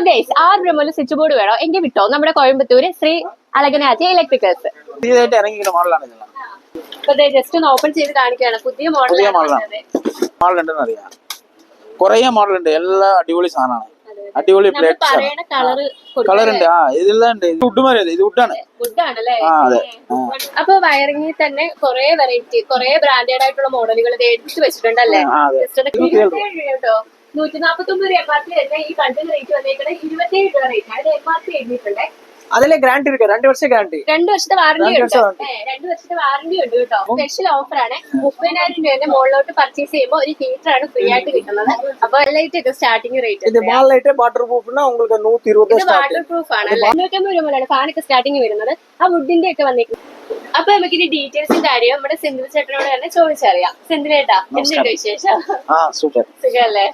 Guys ആ ബ്രഹ്മല് switch board വേണോ എങ്കിൽ വിട്ടോ നമ്മുടെ കോയമ്പത്തൂര് ശ്രീ അളകനാച്ചി ഇലക്ട്രിക്കൽസ് പുതിയതായിട്ട് ഇറങ്ങിയ മോഡലാണ് ജസ്റ്റ് ഒന്ന് ഓപ്പൺ ചെയ്ത് കാണിക്കുകയാണ് പുതിയ മോഡലുണ്ടെന്ന് അറിയാം. കുറേ മോഡൽ ഉണ്ട്, എല്ലാം അടിപൊളി സാധനമാണ്. അടിപൊളി കളർ ഉണ്ട്. ഇതെല്ലാം ഉണ്ട്. ഇത് വുഡ് മാറിയത്, ഇത് വുഡാണ്. അപ്പൊ വയറിംഗിൽ തന്നെ കുറെ വെറൈറ്റി കുറെ ബ്രാൻഡഡ് ആയിട്ടുള്ള മോഡലുകൾ എടുത്ത് വെച്ചിട്ടുണ്ടല്ലേ? 149 MRP തന്നെ ഈ കണ്ടിന് റേറ്റ് വന്നേക്കുന്നത് 27 രൂപ റേറ്റ്. അതിൽ MRP എഴുതിയിട്ടുണ്ട്. അതിലെ ഗ്യാരണ്ടി ഇருக்கு, 2 വർഷം ഗ്യാരണ്ടി, 2 വർഷത്തെ വാറന്റി ഉണ്ട്. 2 വർഷത്തെ വാറന്റി ഉണ്ട് കേട്ടോ. സ്പെഷ്യൽ ഓഫർ ആണ്. 30,000 രൂപയുടെ മുകളിലോട്ട് പർച്ചേസ് ചെയ്യുമ്പോൾ ഒരു ഹീറ്റർ ആണ് ഫ്രീ ആയിട്ട് കിട്ടുന്നത്. അപ്പൊ ലൈറ്റ് സ്റ്റാർട്ടിംഗ് റേറ്റ് ഇത് വാൾ ലൈറ്റ് വാട്ടർ പ്രൂഫ്னா உங்களுக்கு 120 വാട്ടർ പ്രൂഫ് ആണ്. 250 രൂപ മുതലാണ് ഫാനൊക്കെ സ്റ്റാർട്ടിങ് വരുന്നത്. ആ വുഡിന്റെ ഒക്കെ വന്നേക്കുന്നത്. അപ്പൊ നമുക്ക് ഇനി ഡീറ്റെയിൽസും കാര്യം നമ്മുടെ സെന്തിൽ ചേട്ടനോട് തന്നെ ചോദിച്ചറിയാം. സെന്തിൽ ചേട്ടാ, എന്തുണ്ട് വിശേഷം? സുഖല്ലേ?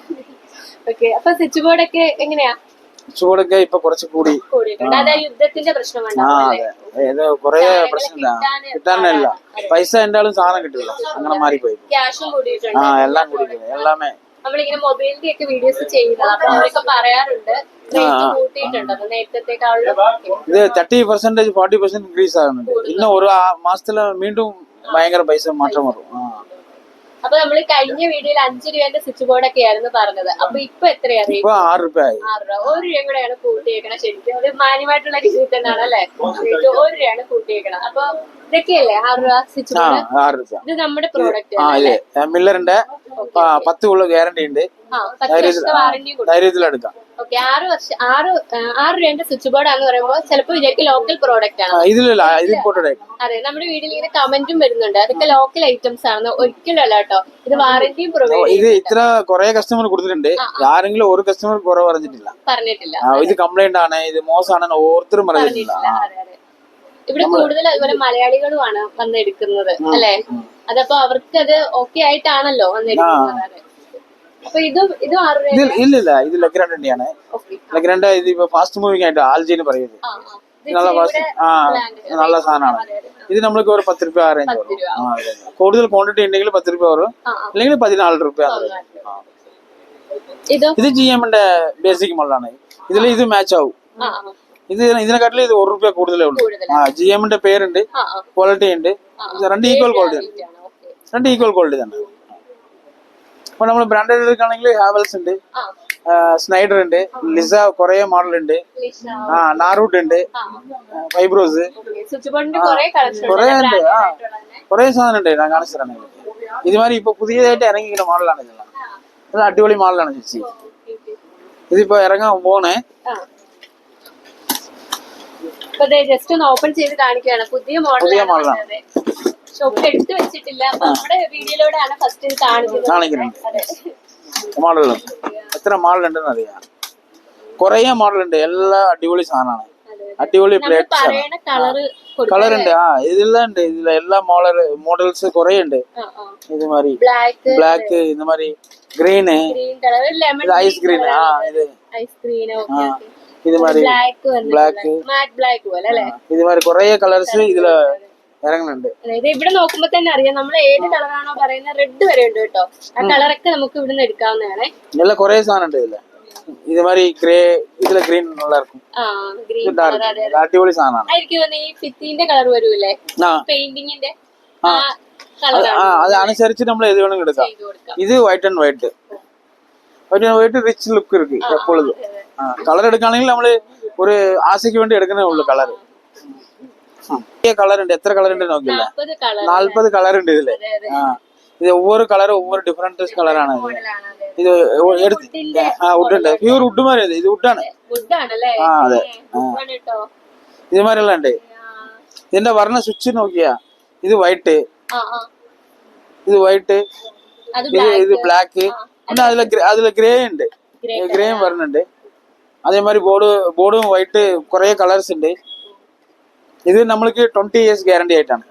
ഓക്കെ. അപ്പൊ സ്വിച്ച് ബോർഡ് ഒക്കെ എങ്ങനെയാ? ചൂടൊക്കെ ഇപ്പൊ കുറച്ച് കൂടിയിട്ടുണ്ട്. അതായത് യുദ്ധത്തിന്റെ പ്രശ്നമുണ്ടോ? കൊറേ പ്രശ്നമില്ല, കിട്ടാനില്ല. പൈസ എന്തായാലും സാധനം കിട്ടില്ല, അങ്ങനെ മാറിപ്പോയി. ക്യാഷും കൂടിയിട്ടുണ്ട്. എല്ലാം കൂടിയിട്ടുണ്ട്. എല്ലാമേ നമ്മളിങ്ങനെ മൊബൈലിന്റെ ഒക്കെ വീഡിയോസ് ചെയ്യുന്നത്, അപ്പൊ അവരൊക്കെ പറയാറുണ്ട് കൂട്ടിയിട്ടുണ്ടോ നേരത്തെക്കാളും. ഇത് 30% 40% ഇൻക്രീസ് ആകുന്നുണ്ട്. ഇന്ന് ഒരു മാസത്തില് വീണ്ടും ഭയങ്കര പൈസ മാറ്റം വരും. അപ്പൊ നമ്മള് കഴിഞ്ഞ വീഡിയോയിൽ 5 രൂപന്റെ സ്വിച്ച് ബോർഡ് ഒക്കെ ആയിരുന്നു പറഞ്ഞത്. അപ്പൊ ഇപ്പൊ എത്രയാണ്? 6 രൂപ. 6 രൂപ. 1 രൂപ കൂടെയാണ് കൂട്ടിയേക്കണം. ശരിക്കും ഒരു മാന്യമായിട്ടുള്ള രീതിയിൽ തന്നെയാണ് അല്ലെ? 1 രൂപയാണ് കൂട്ടിയേക്കണം. അപ്പൊ ഇതൊക്കെയല്ലേ 6 രൂപ സ്വിച്ച് ബോർഡ്? 6 രൂപ. ഇത് നമ്മുടെ പ്രോഡക്റ്റ് മില്ലറിന്റെ 10 ഉള്ള ഗ്യാരണ്ടി ഉണ്ട്. ധൈര്യത്തിലെടുക്കാം. ഓക്കെ. 6 രൂപന്റെ സ്വിച്ച് ബോർഡ് ആണെന്ന് പറയുമ്പോൾ ചിലപ്പോൾ ഇതൊക്കെ ലോക്കൽ പ്രോഡക്റ്റ് ആണ്. അതെ, നമ്മുടെ വീട്ടിൽ ഇങ്ങനെ കമന്റും വരുന്നുണ്ട് അതൊക്കെ ലോക്കൽ ഐറ്റംസ് ആണ്. ഒരിക്കലും അല്ല കേട്ടോ, ഇത് വാറന്റിയും പ്രൊവൈഡ്. ഇത് ഇത്ര കുറെ കസ്റ്റമർ കൊടുത്തിട്ടുണ്ട്, ആരെങ്കിലും ഒരു കസ്റ്റമർ കുറവ് പറഞ്ഞിട്ടില്ല. ഇത് കംപ്ലൈന്റ് ആണ്, ഇത് മോശമാണെന്ന് ഓരോരുത്തരും പറഞ്ഞിട്ടില്ല. ഇവിടെ കൂടുതൽ അതുപോലെ മലയാളികളുമാണ് വന്നെടുക്കുന്നത് അല്ലെ? അതപ്പോ അവർക്ക് അത് ഓക്കെ ആയിട്ടാണല്ലോ വന്നെടുക്കുന്നത്. അപ്പൊ ഇല്ല, ഇത് ലഗ്രാൻഡ് തന്നെയാണ്. ലഗ്രാൻഡ് ഇത് ഇപ്പൊ ഫാസ്റ്റ് മൂവിംഗ് ആയിട്ട് ആൽജിന്ന് പറയുന്നത്. നല്ല ഫാസ്റ്റ്, നല്ല സാധനമാണ്. ഇത് നമ്മൾക്ക് ഒരു 10 രൂപ റേഞ്ച് വരും. കൂടുതൽ ക്വാണ്ടിറ്റി ഉണ്ടെങ്കിൽ 10 രൂപ വരും, അല്ലെങ്കിൽ 14 രൂപ. ഇത് GM-ന്റെ ബേസിക് മോഡലാണ്. ഇതിൽ ഇത് മാച്ച് ആവും. ഇതിനെക്കാട്ടിലും ഇത് 1 രൂപ കൂടുതലേ ഉള്ളൂ. GM-ന്റെ പേരുണ്ട്, ക്വാളിറ്റി ഉണ്ട്. രണ്ട് ഈക്വൽ ക്വാളിറ്റി തന്നെ. അപ്പൊ നമ്മൾ ബ്രാൻഡഡ് എടുക്കുകയാണെങ്കിൽ ഹാവൽസ് ഉണ്ട്, സ്നൈഡർ ഉണ്ട്, ലിസ കുറെ മോഡൽ ഉണ്ട്, നാറൂട്ട് ഉണ്ട്, ഫൈബ്രോസ് കുറെ ഉണ്ട്. കുറെ സാധനം ഉണ്ട്, ഞാൻ കാണിച്ചിട്ടാണ്. ഇതുമാതിരി ഇപ്പൊ പുതിയതായിട്ട് ഇറങ്ങിക്കുന്ന മോഡലാണ്. ഇതെല്ലാം ഇത് അടിപൊളി മോഡലാണ് ചേച്ചി. ഇതിപ്പോ ഇറങ്ങാൻ പോണേ. ജസ്റ്റ് ഒന്ന് ഓപ്പൺ ചെയ്ത് കാണിക്കുകയാണ്. പുതിയ മോഡലാണ്. ഷോപ്പിൽ എടുത്തു വെച്ചിട്ടില്ല. നമ്മുടെ വീഡിയോയിലൂടെയാണ് ഫസ്റ്റ് കാണിക്കുന്നത്. മോഡലുണ്ട്, എത്ര മോഡൽ ഉണ്ടെന്ന് അറിയാം. കൊറേ മോഡൽ ഉണ്ട്, എല്ലാം അടിപൊളി സാധനമാണ്. അടിപൊളി പ്ലേറ്റ്സ് കളർ ഉണ്ട്. ഇതെല്ലാം ഉണ്ട്. ഇതിലെ എല്ലാ മോഡൽസ് കൊറേ ഉണ്ട്. ഇതുമാതിരി ബ്ലാക്ക്, ഇതുമാതിരി ഗ്രീന്, ഐസ് ഗ്രീൻ, ഇതുമാതിരി ബ്ലാക്ക്, ഇതുമാതിരി കൊറേ കളേഴ്സ് ഇതില് ഇറങ്ങുന്നുണ്ട്. ഇവിടെ നോക്കുമ്പോ തന്നെ അറിയാം നമ്മൾ ഏത് കളറാണോ പറയുന്നത്. റെഡ് വരെ ഉണ്ട് കേട്ടോ. ആ കളറൊക്കെ നമുക്ക് ഇവിടുന്ന് എടുക്കാവുന്നതാണ്. നല്ല കൊറേ സാധനം ഉണ്ട് ഇതില്. ഇതുമാതിരി ഗ്രേ, ഇതിലെ ഗ്രീൻ ഇറക്കും. അടിപൊളി സാധനമാണ്. ഈ ഫിത്തിന്റെ കളർ വരൂല്ലേ, പെയിന്റിങ്ങിന്റെ അത് അനുസരിച്ച് നമ്മൾ ഏത് വേണമെങ്കിൽ എടുക്കാം. ഇത് white and white, rich look ഇருக்கு എപ്പോഴും. കളർ എടുക്കുകയാണെങ്കിൽ നമ്മള് ഒരു ആശയ്ക്ക് വേണ്ടി എടുക്കുന്നേ ഉള്ളൂ കളർ. കളർ ഉണ്ട്, എത്ര കളർ ഉണ്ട് നോക്കില്ല, 40 കളർ ഉണ്ട് ഇതില്. ഇത് ഒവ്വൊരു കളർ ഒവ്വൊരു ഡിഫറെന്റ് കളറാണ്. ഇത് വുഡ്, പ്യൂർ വുഡ് മാറി. ഇത് വുഡാണ്. അതെ, ഇതുമാരെല്ലാം ഉണ്ട്. ഇതിന്റെ വർണ്ണ സ്വിച്ച് നോക്കിയാ, ഇത് വൈറ്റ്, ഇത് വൈറ്റ്, ഇത് ബ്ലാക്ക്, പിന്നെ അതിലെ ഗ്രേ ഉണ്ട്, ഗ്രേയും വരുന്നുണ്ട്. അതേമാതിരി ബോർഡും വൈറ്റ് കുറെ കളേഴ്സ് ഉണ്ട്. ഇത് നമ്മൾക്ക് 20 years ഗ്യാരണ്ടി ആയിട്ടാണ്.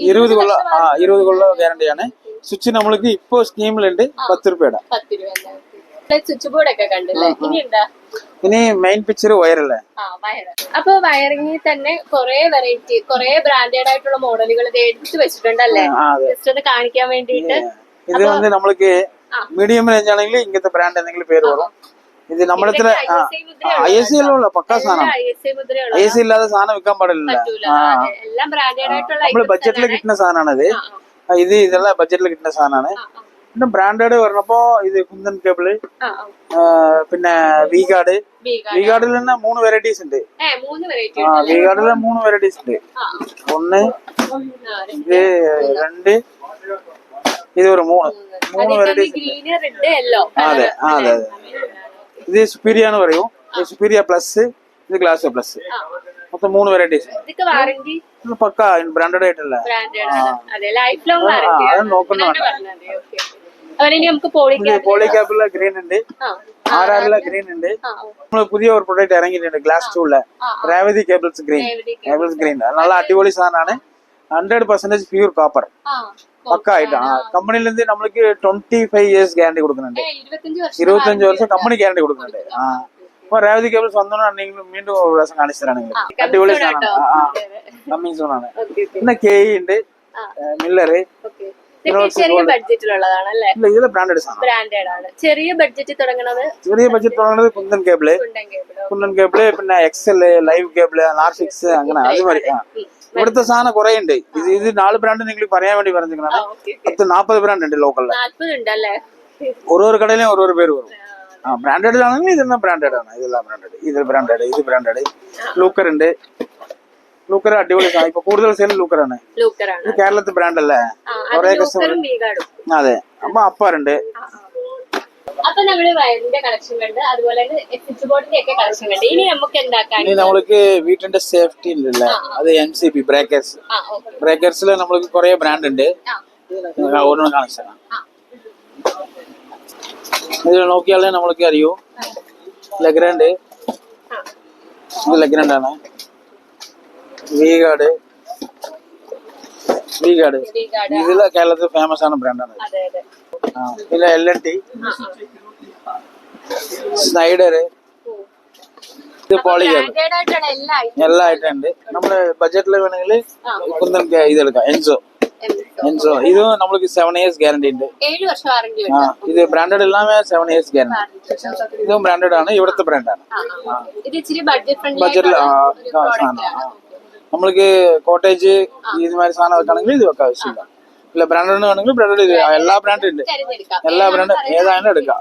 20 കൊല്ലം ഗ്യാരണ്ടി ആണ്. സ്വിച്ച് നമ്മൾക്ക് ഇപ്പൊ സ്കീമിലുണ്ട് 10 രൂപയുടെ. ഇനി മെയിൻ പിക്ചർ വയറല്ലേ. അപ്പൊ വയറിംഗിൽ തന്നെ കുറെ വെറൈറ്റി കുറെ ബ്രാൻഡഡ് ആയിട്ടുള്ള മോഡലുകൾ എടുത്ത് വെച്ചിട്ടുണ്ടല്ലേ, ജസ്റ്റ് ഒന്ന് കാണിക്കാൻ വേണ്ടിട്ട്. ഇത് നമ്മൾക്ക് മീഡിയം റേഞ്ച് ആണെങ്കിൽ ഇങ്ങനത്തെ ബ്രാൻഡ് എന്തെങ്കിലും പേര് വരും. ഇത് നമ്മുടെ ISC എല്ലാം ഉള്ള പക്കാ സാധനം. ISC ഇല്ലാതെ സാധനം വിൽക്കാൻ പാടില്ല. നമ്മള് ബഡ്ജറ്റിൽ കിട്ടുന്ന സാധനമാണത്. ഇതെല്ലാം ബഡ്ജറ്റിൽ കിട്ടുന്ന സാധനമാണ്. പിന്നെ ബ്രാൻഡഡ് പറഞ്ഞപ്പോ ഇത് കുന്തൻ കേബിള്, പിന്നെ വി ഗാർഡിൽ തന്നെ 3 വെറൈറ്റീസ് ഉണ്ട്. വി ഗാർഡിൽ 3 വെറൈറ്റീസ് ഉണ്ട്. 1 ഇത് 2 ഇത് ഒരു 3 വെറൈറ്റീസ്. അതെ അതെ. ഇത് സുപ്പീരിയ എന്ന് പറയും. സുപ്പീരിയ പ്ലസ്, ഇത് ഗ്ലാസ് പ്ലസ്. മൊത്തം 3 വെറൈറ്റീസ്. പക്കാ ബ്രാൻഡഡ് ആയിട്ടല്ല. പോളി ക്യാപ്പിലെ ഗ്രീൻ ഉണ്ട്, RR ഗ്രീൻ ഉണ്ട്. നമ്മള് പുതിയ ഒരു പ്രൊഡക്റ്റ് ഇറങ്ങിയിട്ടുണ്ട് ഗ്ലാസ് ടൂളിലെ രേവതി കേബിൾസ് ഗ്രീൻ. നല്ല അടിപൊളി സാധനമാണ്. 100% പ്യൂർ കോപ്പർ പക്ക ആയിട്ടാണ്. കമ്പനിയിൽ നിന്ന് നമ്മൾക്ക് 25 years ഗ്യാരണ്ടി കൊടുക്കുന്നുണ്ട്. 25 വർഷം കമ്പനി ഗ്യാരണ്ടി കൊടുക്കുന്നുണ്ട്. അപ്പൊ രേവതി കേബിൾസ് വന്നോണ്ടെങ്കിൽ വീണ്ടും ഒരു പ്രാവശ്യം കാണിച്ചു തരാണെങ്കിൽ അടിപൊളി സാധനമാണ്. കമ്മിങ് സോണാണ്. പിന്നെ KE ഉണ്ട്, മില്ലറ്. ഇതിലെ ബ്രാൻഡഡ് സാധനം. ചെറിയ ബഡ്ജറ്റ് തുടങ്ങുന്നത് കുന്തൻ കേബിള്, പിന്നെ XL ലൈവ് കേബിള്, R6 അങ്ങനെ. അതുമാതിരി ഇവിടുത്തെ സാധനം കുറെ ഉണ്ട്. ഇത് 4 ബ്രാൻഡ് നിങ്ങൾ പറയാൻ വേണ്ടി പറഞ്ഞിരിക്കുന്നത്. 40 ബ്രാൻഡ് ഉണ്ട് ലോക്കലില്. ഓരോ കടയിലും ഓരോ പേര് വരും. ബ്രാൻഡഡ് ആണെങ്കിൽ ഇതെല്ലാം ബ്രാൻഡഡ് ആണ്. ഇതെല്ലാം ബ്രാൻഡഡ്. ഇത് ബ്രാൻഡഡ്. ലൂക്കർ ഉണ്ട്. ലൂക്കർ അടിപൊളി സാധനം. ഇപ്പൊ കൂടുതൽ സെയിൽ ലൂക്കറാണ്. ഇത് കേരളത്തിൽ ബ്രാൻഡ് അല്ലേ. കുറെ കസ്റ്റമർ. അതെ. അപ്പൊ അപ്പാറുണ്ട്. അപ്പൊ നമ്മള് വയറിന്റെ കളക്ഷൻ കണ്ട്, അതുപോലെ സ്വിച്ച് ബോർഡിന്റെ ഒക്കെ കളക്ഷൻ കണ്ട്. ഇനി നമുക്ക് എന്താക്കാൻ, നമ്മൾക്ക് വീട്ടിന്റെ സേഫ്റ്റി ഉണ്ടല്ലേ, അത് MCB ബ്രേക്കേഴ്സിൽ നമ്മൾക്ക് കുറെ ബ്രാൻഡ് ഉണ്ട്. ഓരോ കാണിച്ചു ഇത് നോക്കിയാലേ നമ്മൾക്ക് അറിയൂ. ലെഗ്രാൻഡ്, ഇത് ലെഗ്രാൻഡ് ആണ്. വി ഗാർഡ് ഇതില് കേരളത്തിൽ ഫേമസ് ആണ് ബ്രാൻഡാണ്. പിന്നെ LNT, സ്നൈഡർ, ഇത് പോളിഗാർഡ്, എല്ലാ ഐറ്റം ഉണ്ട്. നമ്മള് ബഡ്ജറ്റിൽ വേണമെങ്കിൽ കുന്തൻ ഇതെടുക്കാം. എൻസോ ഇത് നമ്മൾക്ക് 7 years ഗ്യാരണ്ടി ഉണ്ട്. 7 വർഷം വാറന്റി. ഇത് ബ്രാൻഡഡ് എല്ലാമേ 7 years ഗ്യാരണ്ടി. ഇതും ബ്രാൻഡഡ് ആണ്. ഇവിടുത്തെ ബ്രാൻഡാണ്. ബഡ്ജറ്റിൽ നമ്മൾക്ക് കോട്ടേജ് ഇതുമാതിരി സാധനം വെക്കുകയാണെങ്കിൽ ഇത് വെക്കാൻ ആവശ്യമില്ല. ഇല്ല ബ്രാൻഡഡ് ആണെങ്കിൽ ബ്രാൻഡഡ്. എല്ലാ ബ്രാൻഡും ഉണ്ട്. എല്ലാ ബ്രാൻഡും ഏതായാലും എടുക്കാം.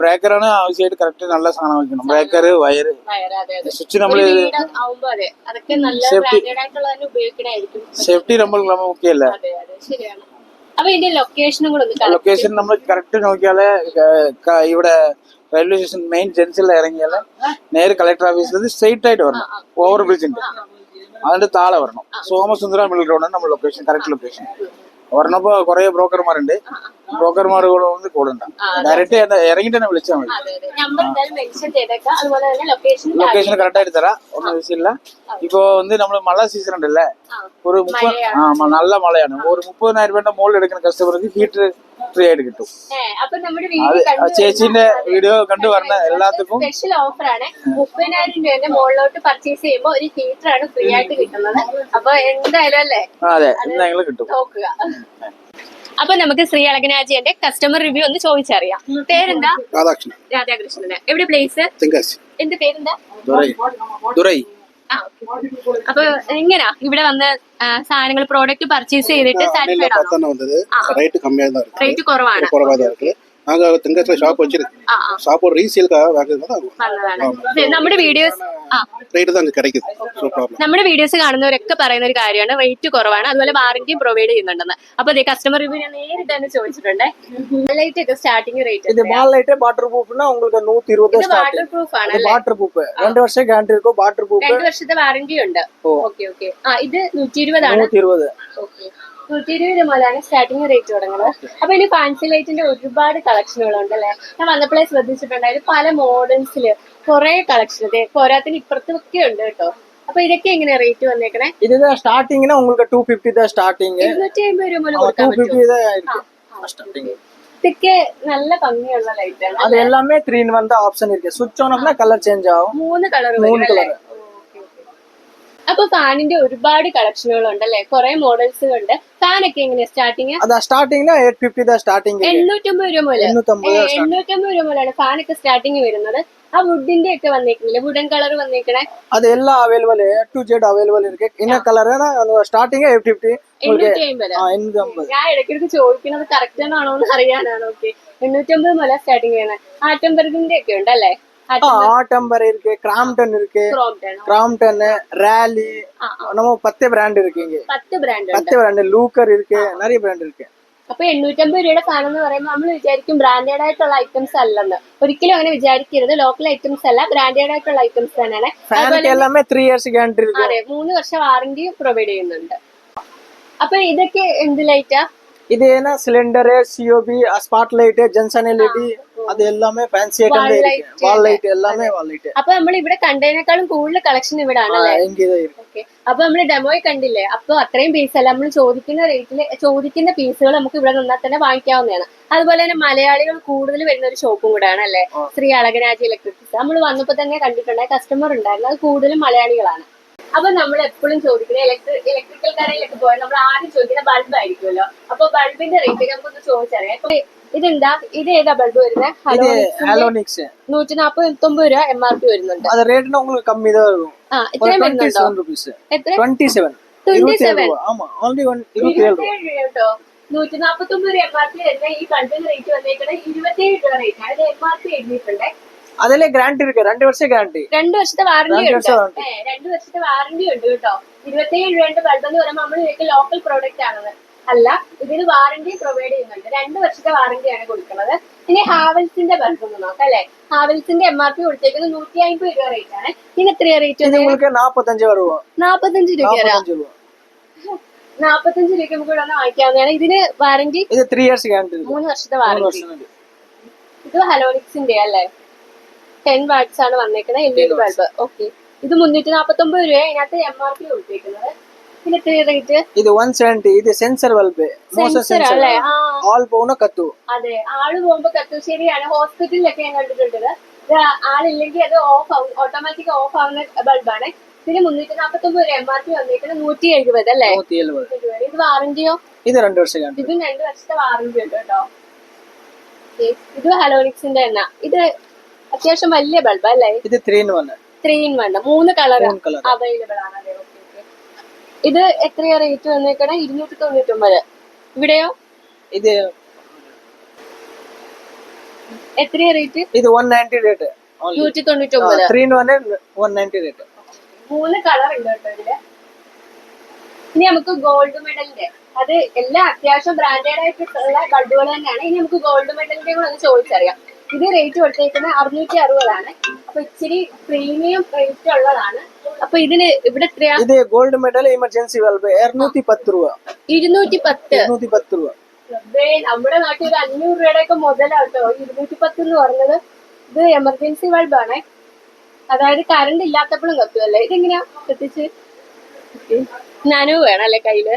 ബ്രേക്കറാണ് ആവശ്യമായിട്ട്. കറക്റ്റ് നല്ല സാധനം വെക്കണം. ബ്രേക്കർ, വയറ്, സ്വിച്ച്. നമ്മൾ സേഫ്റ്റി നമ്മൾ നോക്കിയല്ലേ. ലൊക്കേഷൻ നമ്മൾ കറക്റ്റ് നോക്കിയാലേ ഇവിടെ റെയിൽവേ സ്റ്റേഷൻ മെയിൻ ജംഗ്ഷനിൽ ഇറങ്ങിയാല് നേരെ കളക്ടർ ഓഫീസിൽ സ്ട്രെയിറ്റ് ആയിട്ട് വരണം. ഓവർ ബ്രിഡ്ജ് ഉണ്ട്, അതിന്റെ താഴെ വരണം. സോമസുന്ദര മിഡിൽ റോഡാണ് നമ്മുടെ ലൊക്കേഷൻ, കറക്റ്റ് ലൊക്കേഷൻ. പറഞ്ഞപ്പോ കുറെ ബ്രോക്കർമാരുണ്ട്. ബ്രോക്കർമാർ കൂടെ വന്ന് കൂടണ്ട, ഡയറക്റ്റ് ഇറങ്ങിട്ട് തന്നെ വിളിച്ചാൽ മതി. ലൊക്കേഷൻ കറക്റ്റ് ആയിട്ട് തരാം. ഒന്നും വിഷയമില്ല. ഇപ്പൊ നമ്മള് മഴ സീസൺ ഉണ്ടല്ലേ, ഒരു 30 നല്ല മഴയാണ്. ഒരു 30,000 രൂപയുടെ മുകളിൽ എടുക്കുന്ന കസ്റ്റമർക്ക് ഹീറ്റർ ഫ്രീ ആയിട്ട് കിട്ടും. ചേച്ചിന്റെ വീഡിയോ കണ്ടു പറഞ്ഞ എല്ലാത്തിനും സ്പെഷ്യൽ ഓഫർ ആണ്. 30,000 രൂപയുടെ മുകളിലോട്ട് പർച്ചേസ് ചെയ്യുമ്പോൾ ഒരു ഹീറ്റർ ആണ് ഫ്രീ ആയിട്ട് കിട്ടുന്നത്. അപ്പൊ എന്തായാലും അല്ലേ, അതെ എന്തായാലും കിട്ടും. നോക്കുക. അപ്പൊ നമുക്ക് ശ്രീ അളകനാജിന്റെ കസ്റ്റമർ റിവ്യൂ ഒന്ന് ചോദിച്ചറിയാം. പേരെന്താ? രാധാകൃഷ്ണന്. എവിടെ പ്ലേസ്? എന്റെ പേരെന്താ? ദുരൈ. അപ്പൊ എങ്ങനാ ഇവിടെ വന്ന് സാധനങ്ങൾ പ്രോഡക്റ്റ് പർച്ചേസ് ചെയ്തിട്ട് സാറ്റിസ്ഫൈഡ് ആണോ? റേറ്റ് കുറവാണ്. நாங்க தெங்கத்துல ஷாப் வச்சிருக்கு. ஷாப்போட ரீசேலுக்காக வாங்குறது. നമ്മുടെ വീഡിയോസ് റേറ്റ് தான் கிடைக்குது. So problem. നമ്മുടെ വീഡിയോസ് കാണുന്നവരൊക്കെ പറയുന്ന ഒരു കാര്യമാണ്, റേറ്റ് കുറവാണ്, അതുപോലെ വാറന്റിയും പ്രൊവൈഡ് ചെയ്യുന്നുണ്ടെന്ന്. അപ്പൊ കസ്റ്റമർ റിവ്യൂ ഞാൻ നേരിട്ട് തന്നെ ചോദിച്ചിട്ടുണ്ട്. ലൈറ്റ് ഒക്കെ സ്റ്റാർട്ടിംഗ് റേറ്റ് இது பால் லைட் வாட்டர் ப்ரூஃப்னா உங்களுக்கு 120 ஸ்டார்ட். വാട്ടർ പ്രൂഫ് ആണ്. வாட்டர் ப்ரூஃப் 2 വർഷം ഗ്യാരണ്ടി இருக்கும். വാട്ടർ പ്രൂഫ് 2 വർഷത്തെ വാറന്റി ഉണ്ട്. ഓക്കെ. ഇത് 120 ആണ്. 120. ഓക്കെ. 120 മുതലാണ് സ്റ്റാർട്ടിംഗ് റേറ്റ് തുടങ്ങുന്നത്. അപ്പൊ ഇനി ഫാൻസി ലൈറ്റിന്റെ ഒരുപാട് കളക്ഷനുകളുണ്ട് അല്ലെ. ഞാൻ വന്നപ്പോഴേ ശ്രദ്ധിച്ചിട്ടുണ്ടായിരുന്നു പല മോഡൽസില് കുറെ കളക്ഷൻ. പോരാത്തിന് ഇപ്പുറത്തൊക്കെ ഉണ്ട് കേട്ടോ. അപ്പൊ ഇതൊക്കെ എങ്ങനെയാ റേറ്റ് വന്നേക്കണേ? இதுதான் ஸ்டார்டிங்னா உங்களுக்கு 250 தான் ஸ்டார்டிங். 250 രൂപ മുതൽ കൊടുക്കാൻ പറ്റും. 250 தான் இருக்கு ஸ்டார்டிங். ഇതൊക്കെ നല്ല ഭംഗിയുള്ള ലൈറ്റ് ആണ്. அது எல்லாமே 3 in 1 தான் ஆப்ஷன் இருக்கு. ஸ்விட்ச் ஆன் பண்ணா கலர் சேஞ்ச் ஆகும். 3 കളർ. അപ്പൊ ഫാനിന്റെ ഒരുപാട് കളക്ഷനുകൾ ഉണ്ടല്ലേ, കുറെ മോഡൽസ് ഉണ്ട്. ഫാൻ ഒക്കെ എങ്ങനെയാ സ്റ്റാർട്ടിങ്? അതാ സ്റ്റാർട്ടിംഗ് 850 സ്റ്റാർട്ടിംഗ് 850 രൂപ മുതൽ 850 രൂപ മുതലാണ് ഫാനൊക്കെ സ്റ്റാർട്ടിങ് വരുന്നത്. ആ വുഡിന്റെ ഒക്കെ വന്നേക്കുന്നില്ലേ, വുഡൻ കളർ വന്നേക്കണേ, அது எல்லாம் available A to Z available இருக்கு. என்ன கலர் ஸ்டார்டிங் 850 850. 850. ഞാൻ ഇടയ്ക്കിടയ്ക്ക് ചോദിക്കുന്നത് കറക്റ്റ് ആണോ എന്ന് അറിയാനാണ്. ഓക്കെ, 850 മുതൽ സ്റ്റാർട്ടിങ് ചെയ്യുന്നത്. ആറ്റംബർഗിന്റെ ഒക്കെ ഉണ്ടല്ലേ? ஆட்டம்பர் இருக்கு, கிராம்டன் இருக்கு, ക്രോംപ്ടൺ கிராம்டன், ராலி, நம்ம 10 பிராண்ட் இருக்கு இங்க. 10 ബ്രാൻഡ് ഉണ്ട്. 10 பிராண்ட், லூக்கர் இருக்கு, நிறைய பிராண்ட் இருக்கு. അപ്പൊ 850 രൂപയുടെ ഫാൻ എന്ന് പറയുമ്പോൾ നമ്മൾ വിചാരിക്കും ബ്രാൻഡഡ് ആയിട്ടുള്ള ഐറ്റംസ് അല്ലെന്ന്. ഒരിക്കലും അങ്ങനെ വിചാരിക്കരുത്. ലോക്കൽ ഐറ്റംസ് അല്ല, ബ്രാൻഡഡ് ആയിട്ടുള്ള ഐറ്റംസ് തന്നെയാണ്. ഫാനൊക്കെ എല്ലാമേ 3 ഇയേഴ്സ് ഗ്യാരണ്ടി ഇருக்கு. അതെ, 3 വർഷം വാറന്റി പ്രൊവൈഡ് ചെയ്യുന്നുണ്ട്. അപ്പൊ ഇതൊക്കെ എന്ത് ലൈറ്റാ? இது என்ன cylinder, COP, spot light, junction LED, அது எல்லாமே ஃபேன்சி ஐட்டம் இருக்கு. வால் லைட் எல்லாமே வால் லைட். അപ്പൊ നമ്മൾ ഇവിടെ കണ്ടതിനേക്കാളും കൂടുതൽ കളക്ഷൻ ഇവിടെ ആണല്ലേ? இங்கதான் இருக்கு. ഓക്കെ, അപ്പൊ നമ്മള് ഡെമോയിൽ കണ്ടില്ലേ? അപ്പൊ അത്രയും പീസ് അല്ല, നമ്മൾ ചോദിക്കുന്ന പീസുകൾ നമുക്ക് ഇവിടെ നിന്നാൽ തന്നെ വാങ്ങിക്കാവുന്നതാണ്. അതുപോലെ തന്നെ മലയാളികൾ കൂടുതൽ വരുന്ന ഒരു ഷോപ്പും കൂടെ ആണല്ലേ, ശ്രീ അളകരാജ് ഇലക്ട്രിക്സ്. നമ്മൾ വന്നപ്പോ തന്നെ കണ്ടിട്ടുണ്ടായ കസ്റ്റമർ ഉണ്ടായിരുന്നു, അത് കൂടുതലും മലയാളികളാണ്. അപ്പൊ നമ്മൾ എപ്പോഴും ചോദിക്കുന്നത് ഇലക്ട്രിക്കൽ കടയിലൊക്കെ പോയാൽ നമ്മൾ ആദ്യം ചോദിക്കുന്ന ബൾബ് ആയിരിക്കുമല്ലോ. അപ്പൊ ബൾബിന്റെ റേറ്റ് നമുക്കൊന്ന് ചോദിച്ചറിയാം. അപ്പൊ ഇതെന്താ, ഇത് ഏതാ ബൾബ് വരുന്നത്? ஹாலோனிக்ஸ் 149 രൂപ MRP വരുന്നുണ്ട്. அது ரேட்னா உங்களுக்கு கம்மி தான் இருக்கும். ഇത്രയും വരുന്നുണ്ടോ? 27 rupees. എത്ര? 27. 27. ஆமா, only 27 രൂപ കേട്ടോ. 149 രൂപ MRP വരുന്ന ഈ ബൾബിന്റെ റേറ്റ് വന്നേക്കുന്നത് 27 രൂപ റേറ്റ് ആണ്. ഇത് MRP എഴുതിയിട്ടുണ്ട്. അതിലെ ഗ്യാരണ്ടി ഇருக்கு, 2 വർഷം ഗ്യാരണ്ടി. 2 വർഷത്തെ വാറന്റി ഉണ്ട്. 2 2 വർഷത്തെ വാറന്റി ഉണ്ട് കേട്ടോ. 27 രൂപയുടെ ബൾബ് എന്ന് പറയുമ്പോൾ നമ്മൾ ഇതിലേക്ക് ലോക്കൽ പ്രോഡക്റ്റ് ആണത് അല്ല, ഇതിന് വാറന്റി പ്രൊവൈഡ് ചെയ്യുന്നുണ്ട്. 2 വർഷത്തെ വാറന്റിയാണ് കൊടുക്കുന്നത്. ഇനി ഹാവൽസിന്റെ ബൾബ് ഒന്ന് നോക്കാം അല്ലെ. ഹാവൽസിന്റെ MRP കൊടുത്തേക്കുന്നത് 150 രൂപ റേറ്റ് ആണ്. ഇതിന് എത്രയാ റേറ്റ്? 45 വരും. 45 രൂപ. 45 രൂപയ്ക്ക് നമുക്ക് ഇവിടെ വാങ്ങിക്കാവുന്നതാണ്. ഇതിന് വാറന്റി ഇത് 3 ഇയേഴ്സ് ഗ്യാരണ്ടി, 3 വർഷത്തെ വാറന്റി. ഇത് ഹലോണിക്സിന്റെ അല്ലേ, 10 വാട്ട്സ് ആണ് വന്നേക്കുന്നത്, LED ബൾബ്. ഓക്കെ, ഇത് 349 രൂപ. ഇതിനകത്ത് MRP കൊടുത്തേക്കുന്നത്. ഇതിന് എത്ര റേറ്റ്? ഇത് 170. ഇത് സെൻസർ ബൾബ്, സെൻസർ അല്ലേ? ആൾ പോകുന്ന കത്തു. അതെ, ആള് പോകുമ്പോ കത്തു. ശരിയാണ്, ഹോസ്പിറ്റലിലൊക്കെ ഞാൻ കണ്ടിട്ടുണ്ട്. ഇത് ആളില്ലെങ്കിൽ അത് ഓട്ടോമാറ്റിക് ഓഫ് ആവുന്ന ബൾബാണ്. ഇതിന് 349 രൂപ MRP വന്നേക്കുന്നത് 170 അല്ലേ? 170. ഇത് വാറന്റിയോ? ഇത് 2 വർഷം ഗ്യാരണ്ടി. ഇതും 2 വർഷത്തെ വാറന്റി ഉണ്ട് കേട്ടോ. ഇത് ഹലോണിക്സിന്റെ എണ്ണ. ഇത് അത്യാവശ്യം വലിയ ബൾബ് അല്ലേ? ഇത് 3 in 1. 3 in 1, 3 കളർ അവൈലബിൾ ആണ്. അതെ, ഓക്കെ. ഇത് എത്രയാ റേറ്റ് വന്നേക്കണേ? 299. ഇവിടെയോ? ഇത് എത്രയാ റേറ്റ്? ഇത് 190 റേറ്റ്. 199. 3 in 1 190 rate. 3 കളർ ഉണ്ട് കേട്ടോ ഇതില്. ഇനി നമുക്ക് ഗോൾഡ് മെഡലിന്റെ, അത് എല്ലാ അത്യാവശ്യം ബ്രാൻഡഡ് ആയിട്ടുള്ള ബൾബുകൾ തന്നെയാണ്. ഇനി നമുക്ക് ഗോൾഡ് മെഡലിന്റെ കൂടെ ഒന്ന് ചോദിച്ചറിയാം. ഇത് റേറ്റ് കൊടുത്തേക്കുന്നത് 660 ആണ്. അപ്പൊ ഇച്ചിരി പ്രീമിയം റേറ്റ് ഉള്ളതാണ്. അപ്പൊ ഇതിന് ഇവിടെ എത്രയാ? ഇത് ഗോൾഡ് മെഡൽ എമർജൻസി ബൾബ് 210 രൂപ. 210 രൂപ. നമ്മുടെ നാട്ടിൽ ഒരു 500 രൂപയുടെ ഒക്കെ മുതലാട്ടോ 210 എന്ന് പറഞ്ഞത്. ഇത് എമർജൻസി ബൾബാണേ, അതായത് കറണ്ട് ഇല്ലാത്തപ്പോഴും കത്തുമല്ലേ. ഇതെങ്ങനെയാ കത്തിച്ച്? നാനു വേണം അല്ലെ കയ്യില്?